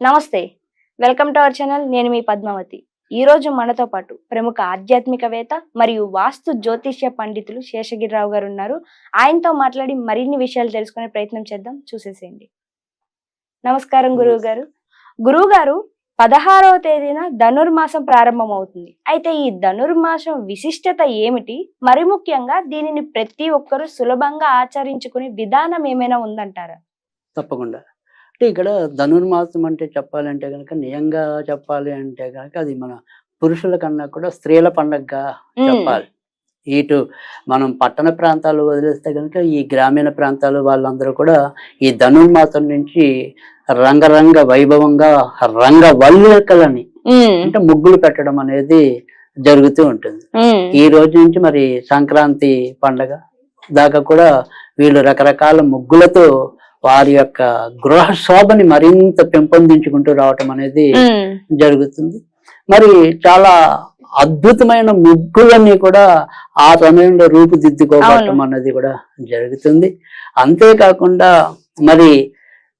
నమస్తే, welcome to our channel. నేను మీ పద్మావతి. ఈ రోజు మనతో పాటు ప్రముఖ ఆధ్యాత్మికవేత్త మరియు వాస్తు జ్యోతిష్య పండితులు శేషగిరిరావు గారు ఉన్నారు. ఆయనతో మాట్లాడి మరిన్ని విషయాలు తెలుసుకునే ప్రయత్నం చేద్దాం. చూసేసేయండి. నమస్కారం గురువు గారు. గురువు గారు, 16వ తేదీన ధనుర్మాసం ప్రారంభం అవుతుంది. అయితే ఈ ధనుర్మాసం విశిష్టత ఏమిటి? మరి ముఖ్యంగా దీనిని ప్రతి ఒక్కరూ సులభంగా ఆచరించుకునే విధానం ఏమైనా ఉందంటారా? తప్పకుండా. అంటే ఇక్కడ ధనుర్మాసం అంటే చెప్పాలంటే కనుక, నిజంగా చెప్పాలి అంటే కనుక అది మన పురుషుల కన్నా కూడా స్త్రీల పండగగా చెప్పాలి. ఇటు మనం పట్టణ ప్రాంతాలు వదిలేస్తే కనుక ఈ గ్రామీణ ప్రాంతాలు వాళ్ళందరూ కూడా ఈ ధనుర్మాసం నుంచి రంగరంగ వైభవంగా రంగవల్లికలని అంటే ముగ్గులు పెట్టడం అనేది జరుగుతూ ఉంటుంది. ఈ రోజు నుంచి మరి సంక్రాంతి పండగ దాకా కూడా వీళ్ళు రకరకాల ముగ్గులతో వారి యొక్క గృహ శోభని మరింత పెంపొందించుకుంటూ రావటం అనేది జరుగుతుంది. మరి చాలా అద్భుతమైన ముగ్గులన్నీ కూడా ఆ సమయంలో రూపుదిద్దుకోవటం అన్నది కూడా జరుగుతుంది. అంతేకాకుండా మరి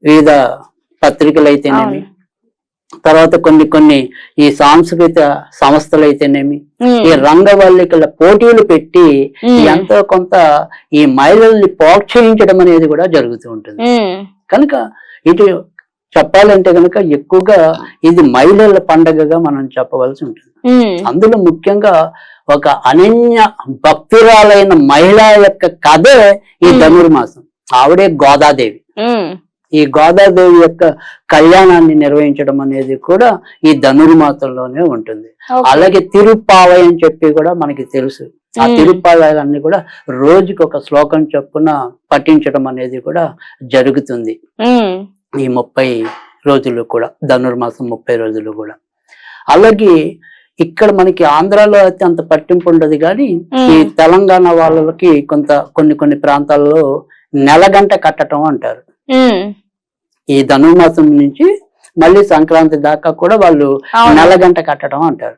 వివిధ పత్రికలు అయితేనేమి, తర్వాత కొన్ని ఈ సాంస్కృతిక సంస్థలు అయితేనేమి, ఈ రంగవల్లికల పోటీలు పెట్టి ఎంతో కొంత ఈ మహిళల్ని ప్రోత్సహించడం అనేది కూడా జరుగుతూ ఉంటుంది. కనుక ఇటు చెప్పాలంటే కనుక ఎక్కువగా ఇది మహిళల పండగగా మనం చెప్పవలసి ఉంటుంది. అందులో ముఖ్యంగా ఒక అనన్య భక్తురాలైన మహిళ యొక్క కథే ఈ ధనుర్మాసం. ఆవిడే గోదాదేవి. ఈ గోదాదేవి యొక్క కళ్యాణాన్ని నిర్వహించడం అనేది కూడా ఈ ధనుర్మాసంలోనే ఉంటుంది. అలాగే తిరుప్పావై అని చెప్పి కూడా మనకి తెలుసు. ఆ తిరుప్పావైలన్నీ కూడా రోజుకి ఒక శ్లోకం చొప్పున పఠించడం అనేది కూడా జరుగుతుంది ఈ 30 రోజులు కూడా, ధనుర్మాసం 30 రోజులు కూడా. అలాగే ఇక్కడ మనకి ఆంధ్రాలో అయితే అంత పట్టింపు ఉండదు, కానీ ఈ తెలంగాణ వాళ్ళకి కొన్ని ప్రాంతాల్లో నెలగంట కట్టడం అంటారు. ఈ ధనుర్మాసం నుంచి మళ్ళీ సంక్రాంతి దాకా కూడా వాళ్ళు నెలగంట కట్టడం అంటారు.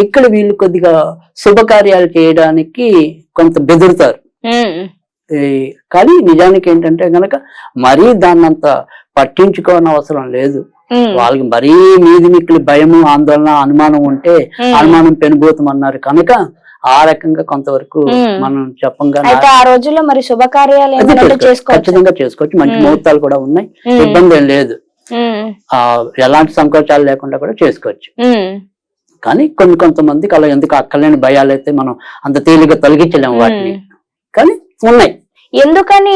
ఇక్కడ వీళ్ళు కొద్దిగా శుభకార్యాలు చేయడానికి కొంత బెదురుతారు. కానీ నిజానికి ఏంటంటే గనక మరీ దాన్నంత పట్టించుకోని అవసరం లేదు. వాళ్ళకి మరీ మీది మిక్కిలి భయము, ఆందోళన, అనుమానం ఉంటే అనుమానం పెనుభూతం అన్నారు కనుక ఆ రకంగా కొంతవరకు మనం చెప్పంగా ఆ రోజుల్లో మరి శుభకార్యాలు ఖచ్చితంగా చేసుకోవచ్చు. మంచి ముహూర్తాలు కూడా ఉన్నాయి, ఇబ్బంది ఏం లేదు. ఎలాంటి సంకోచాలు లేకుండా కూడా చేసుకోవచ్చు. కానీ కొంతమందికి అలా ఎందుకు అక్కర్లేని భయాలు అయితే మనం అంత తేలిగ్గా తొలగించలేము వాటిని, కానీ ఉన్నాయి. ఎందుకని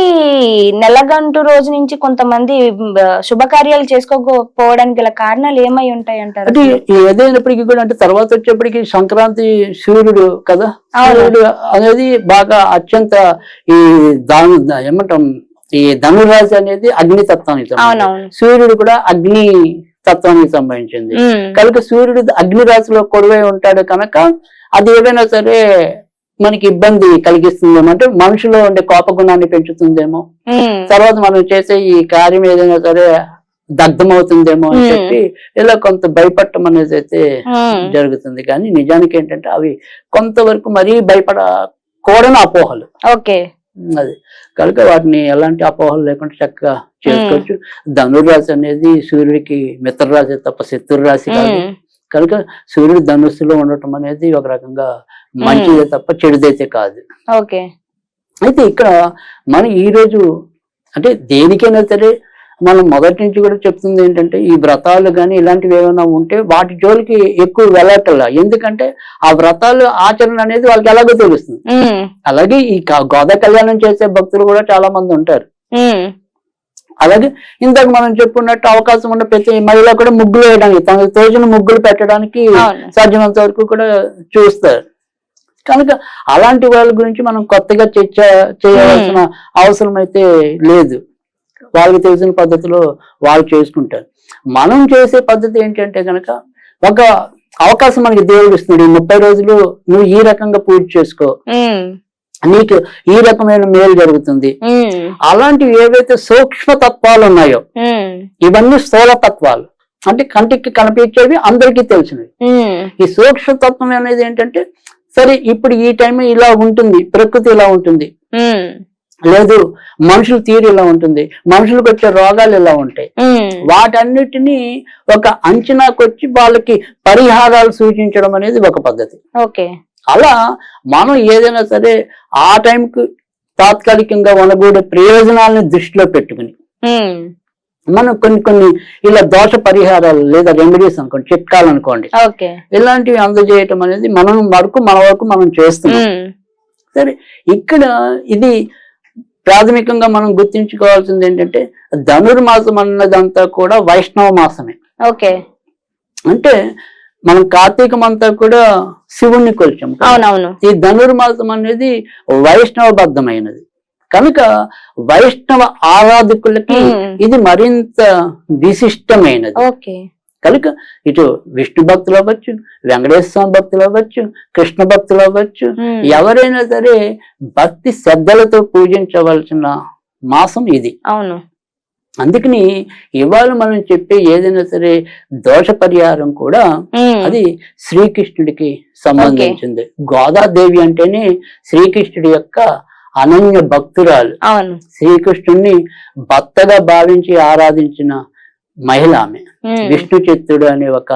నెలగంటు రోజు నుంచి కొంతమంది శుభకార్యాలు చేసుకోకపోవడానికి గల కారణాలు ఏమై ఉంటాయి అంటారు? అంటే ఏదైనప్పటికీ కూడా, అంటే తర్వాత వచ్చేప్పటికి సంక్రాంతి సూర్యుడు కదా, సూర్యుడు అనేది బాగా అత్యంత ఈ ఏమంటాం ఈ ధనురాశి అనేది అగ్నితత్వానికి సంబంధించింది. సూర్యుడు కూడా అగ్ని తత్వానికి సంబంధించింది కనుక సూర్యుడు అగ్ని రాశిలో కొడువై ఉంటాడు కనుక అది ఏదైనా సరే మనకి ఇబ్బంది కలిగిస్తుందేమో, అంటే మనుషులో ఉండే కోపగుణాన్ని పెంచుతుందేమో, తర్వాత మనం చేసే ఈ కార్యం ఏదైనా సరే దగ్ధమవుతుందేమో అని చెప్పి ఇలా కొంత భయపడటం అనేది అయితే జరుగుతుంది. కానీ నిజానికి ఏంటంటే అవి కొంతవరకు మరీ భయపడకూడని అపోహలు. ఓకే, అది కనుక వాటిని ఎలాంటి అపోహలు లేకుండా చక్కగా చేసుకోవచ్చు. ధనుర్రాశి అనేది సూర్యుడికి మిత్రరాశి తప్ప శత్రు రాశి కాదు. కనుక సూర్యుడు ధనుస్సులో ఉండటం అనేది ఒక రకంగా మంచిదే తప్ప చెడుదైతే కాదు. ఓకే, అయితే ఇక్కడ మనం ఈ రోజు అంటే దేనికైనా సరే మనం మొదటి నుంచి కూడా చెప్తుంది ఏంటంటే ఈ వ్రతాలు కానీ ఇలాంటివి ఏమైనా ఉంటే వాటి జోలికి ఎక్కువ వెళ్ళటల్లా. ఎందుకంటే ఆ వ్రతాలు ఆచరణ అనేది వాళ్ళకి ఎలాగో తెలుస్తుంది. అలాగే ఈ గోదా కళ్యాణం చేసే భక్తులు కూడా చాలా మంది ఉంటారు. అలాగే ఇందాక మనం చెప్పుకున్నట్టు అవకాశం ఉన్న ప్రతి మహిళ కూడా ముగ్గులు వేయడానికి, తనకు తోచిన ముగ్గులు పెట్టడానికి సాధ్యమంత వరకు కూడా చూస్తారు. కనుక అలాంటి వాళ్ళ గురించి మనం కొత్తగా చర్చ చేయవలసిన అవసరం అయితే లేదు. వాళ్ళకి తెలిసిన పద్ధతిలో వాళ్ళు చేసుకుంటారు. మనం చేసే పద్ధతి ఏంటంటే కనుక ఒక అవకాశం మనకి దేవుడు ఇస్తున్నాడు. 30 రోజులు నువ్వు ఈ రకంగా పూజ చేసుకో, నీకు ఈ రకమైన మేలు జరుగుతుంది. అలాంటివి ఏవైతే సూక్ష్మ తత్వాలు ఉన్నాయో ఇవన్నీ స్థూల తత్వాలు, అంటే కంటికి కనిపించేవి అందరికీ తెలిసినవి. ఈ సూక్ష్మ తత్వం అనేది ఏంటంటే సరే ఇప్పుడు ఈ టైం ఇలా ఉంటుంది, ప్రకృతి ఇలా ఉంటుంది, లేదు మనుషుల తీరు ఇలా ఉంటుంది, మనుషులకు వచ్చే రోగాలు ఇలా ఉంటాయి. వాటన్నిటినీ ఒక అంచనాకొచ్చి వాళ్ళకి పరిహారాలు సూచించడం అనేది ఒక పద్ధతి. ఓకే. అలా మనం ఏదైనా సరే ఆ టైంకి తాత్కాలికంగా వనగూడే ప్రయోజనాలను దృష్టిలో పెట్టుకుని మనం కొన్ని ఇలా దోష పరిహారాలు లేదా రెమెడీస్ అనుకోండి, చిట్కాలు అనుకోండి, ఓకే, ఇలాంటివి అందజేయటం అనేది మన వరకు మనం చేస్తున్నాం. సరే, ఇక్కడ ఇది ప్రాథమికంగా మనం గుర్తించుకోవాల్సింది ఏంటంటే ధనుర్మాసం అన్నదంతా కూడా వైష్ణవ మాసమే. ఓకే. అంటే మనం కార్తీకం అంతా కూడా శివుణ్ణి కొలిచాం. అవునవును. ఈ ధనుర్మాసం అనేది వైష్ణవబద్ధమైనది కనుక వైష్ణవ ఆరాధకులకి ఇది మరింత విశిష్టమైనది. ఓకే. కనుక ఇటు విష్ణు భక్తులు అవ్వచ్చు, వెంకటేశ్వర స్వామి భక్తులు అవ్వచ్చు, కృష్ణ భక్తులు అవ్వచ్చు, ఎవరైనా సరే భక్తి శ్రద్ధలతో పూజించవలసిన మాసం ఇది. అవును. అందుకని ఇవాళ మనం చెప్పే ఏదైనా సరే దోష పరిహారం కూడా అది శ్రీకృష్ణుడికి సంబంధించింది. గోదాదేవి అంటేనే శ్రీకృష్ణుడి యొక్క అనన్య భక్తురాలు. శ్రీకృష్ణుడిని భర్తగా భావించి ఆరాధించిన మహిళ ఆమె. విష్ణు చిత్తుడు అనే ఒక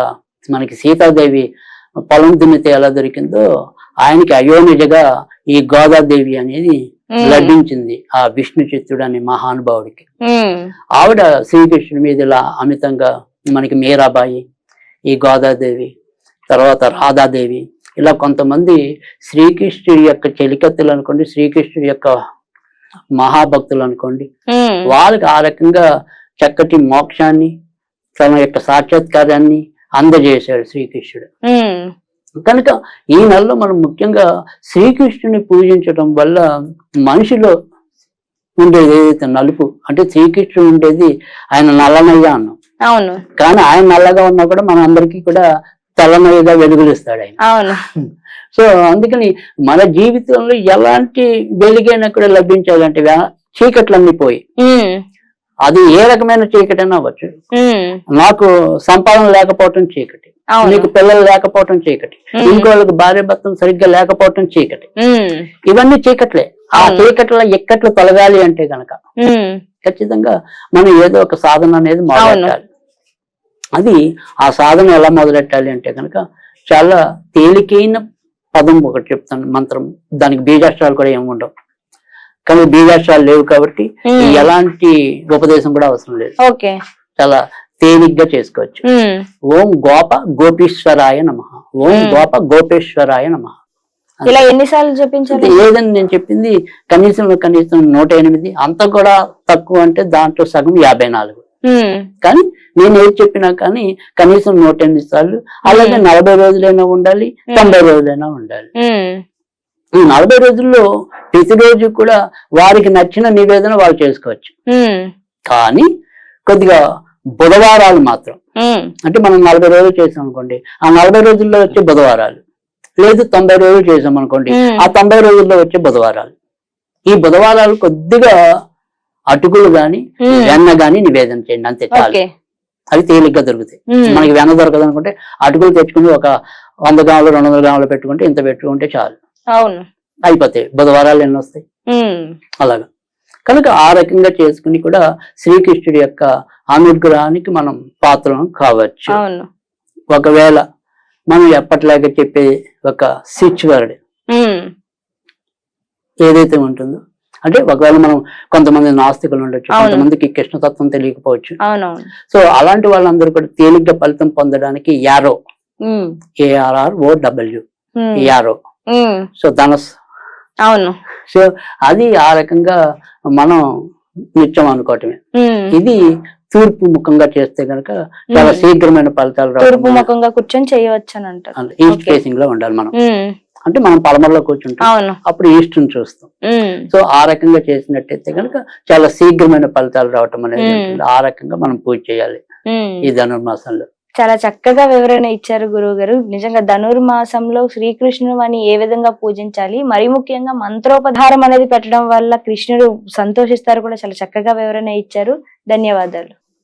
మనకి సీతాదేవి పొలం దున్నితే ఎలా దొరికిందో ఆయనకి అయోనిజగా ఈ గోదాదేవి అనేది లభించింది ఆ విష్ణు చిత్తుడు అనే మహానుభావుడికి. ఆవిడ శ్రీకృష్ణుడి మీద ఇలా అమితంగా మనకి మీరాబాయి, ఈ గోదాదేవి, తర్వాత రాధాదేవి, ఇలా కొంతమంది శ్రీకృష్ణుడి యొక్క చెలికత్తులు అనుకోండి, శ్రీకృష్ణుడి యొక్క మహాభక్తులు అనుకోండి, వాళ్ళకి ఆ రకంగా చక్కటి మోక్షాన్ని, తన యొక్క సాక్షాత్కారాన్ని అందజేశాడు శ్రీకృష్ణుడు. కనుక ఈ నెలలో మనం ముఖ్యంగా శ్రీకృష్ణుని పూజించడం వల్ల మనిషిలో ఉండేది ఏదైతే నలుపు, అంటే శ్రీకృష్ణుడు ఉండేది ఆయన నల్లనయ్య అన్నాం. అవును. కానీ ఆయన నల్లగా ఉన్నా కూడా మన అందరికీ కూడా తెల్లనయ్యగా వెలుగులిస్తాడు ఆయన. అవును. సో అందుకని మన జీవితంలో ఎలాంటి వెలుగైనా కూడా లభించాలంటే చీకట్లన్నీ పోయి, అది ఏ రకమైన చీకటి అయినా అవ్వచ్చు. నాకు సంపాదన లేకపోవటం చీకటి, నీకు పిల్లలు లేకపోవటం చీకటి, ఇంకోళ్ళకి భార్య భర్తలు సరిగ్గా లేకపోవటం చీకటి, ఇవన్నీ చీకట్లే. ఆ చీకట్ల ఎక్కట్లు తొలగాలి అంటే గనక ఖచ్చితంగా మనం ఏదో ఒక సాధన అనేది మొదలెట్టాలి. అది ఆ సాధన ఎలా మొదలెట్టాలి అంటే కనుక చాలా తేలికైన పదం ఒకటి చెప్తాను, మంత్రం. దానికి బీజాక్షరాలు కూడా ఏమి ఉండవు, కానీ బీజాక్షరాలు లేవు కాబట్టి ఎలాంటి ఉపదేశం కూడా అవసరం లేదు. చాలా తేలిగ్గా చేసుకోవచ్చు. ఓం గోప గోపీశ్వరాయ నమః, ఓం గోప గోపేశ్వరాయ నమః. ఇలా ఎన్నిసార్లు చెప్పించాలి? ఏదని నేను చెప్పింది కనీసం 108, అంత కూడా తక్కువ అంటే దాంట్లో సగం 54. కానీ నేను ఏది చెప్పినా కానీ కనీసం 108 సార్లు, అలాగే 40 రోజులైనా ఉండాలి, 90 రోజులైనా ఉండాలి. ఈ 40 రోజుల్లో ప్రతిరోజు కూడా వారికి నచ్చిన నివేదన వాళ్ళు చేసుకోవచ్చు. కానీ కొద్దిగా బుధవారాలు మాత్రం, అంటే మనం 40 రోజులు చేసాం అనుకోండి, ఆ 40 రోజుల్లో వచ్చే బుధవారాలు, లేదు 90 రోజులు చేసాం అనుకోండి, ఆ 90 రోజుల్లో వచ్చే బుధవారాలు, ఈ బుధవారాలు కొద్దిగా అటుకులు గాని వెన్న గాని నివేదన చేయండి, అంతే చాలు. అవి తేలిగ్గా దొరుకుతాయి. మనకి వెన్న దొరకదు అనుకుంటే అటుకులు తెచ్చుకుని ఒక 100 గ్రాములు 200 గ్రాములు పెట్టుకుంటే, ఇంత పెట్టుకుంటే చాలు, అయిపోతాయి. బుధవారాలు ఎన్ని వస్తాయి అలాగా. కనుక ఆ రకంగా చేసుకుని కూడా శ్రీకృష్ణుడి యొక్క అనుగ్రహానికి మనం పాత్రలం కావచ్చు. ఒకవేళ మనం ఎప్పటిలాగా చెప్పే ఒక స్విచ్ వర్డ్ ఏదైతే ఉంటుందో, అంటే ఒకవేళ మనం కొంతమంది నాస్తికులు ఉండొచ్చు, కొంతమందికి కృష్ణతత్వం తెలియకపోవచ్చు. సో అలాంటి వాళ్ళందరూ కూడా తేలిగ్గా ఫలితం పొందడానికి యారో, ARROW, యారో, సో ధనస్. సో అది ఆ రకంగా మనం నిత్యం అనుకోవటమే. ఇది తూర్పు ముఖంగా చేస్తే గనక చాలా శీఘ్రమైన ఫలితాలు రావు. తూర్పు ముఖంగా కూర్చొని చేయవచ్చు అని అంటారు. ఈస్ట్ ఫేసింగ్ లో ఉండాలి మనం, అంటే మనం పడమరలో కూర్చుంటాం, అప్పుడు ఈస్ట్ ని చూస్తాం. సో ఆ రకంగా చేసినట్టయితే కనుక చాలా శీఘ్రమైన ఫలితాలు రావటం అనేది ఆ రకంగా మనం పూజ చేయాలి ఈ ధనుర్మాసంలో. చాలా చక్కగా వివరణ ఇచ్చారు గురువు గారు. నిజంగా ధనుర్మాసంలో శ్రీకృష్ణుని ఏ విధంగా పూజించాలి, మరి ముఖ్యంగా మంత్రోపధారం అనేది పెట్టడం వల్ల కృష్ణుడు సంతోషిస్తారు కూడా, చాలా చక్కగా వివరణ ఇచ్చారు. ధన్యవాదాలు.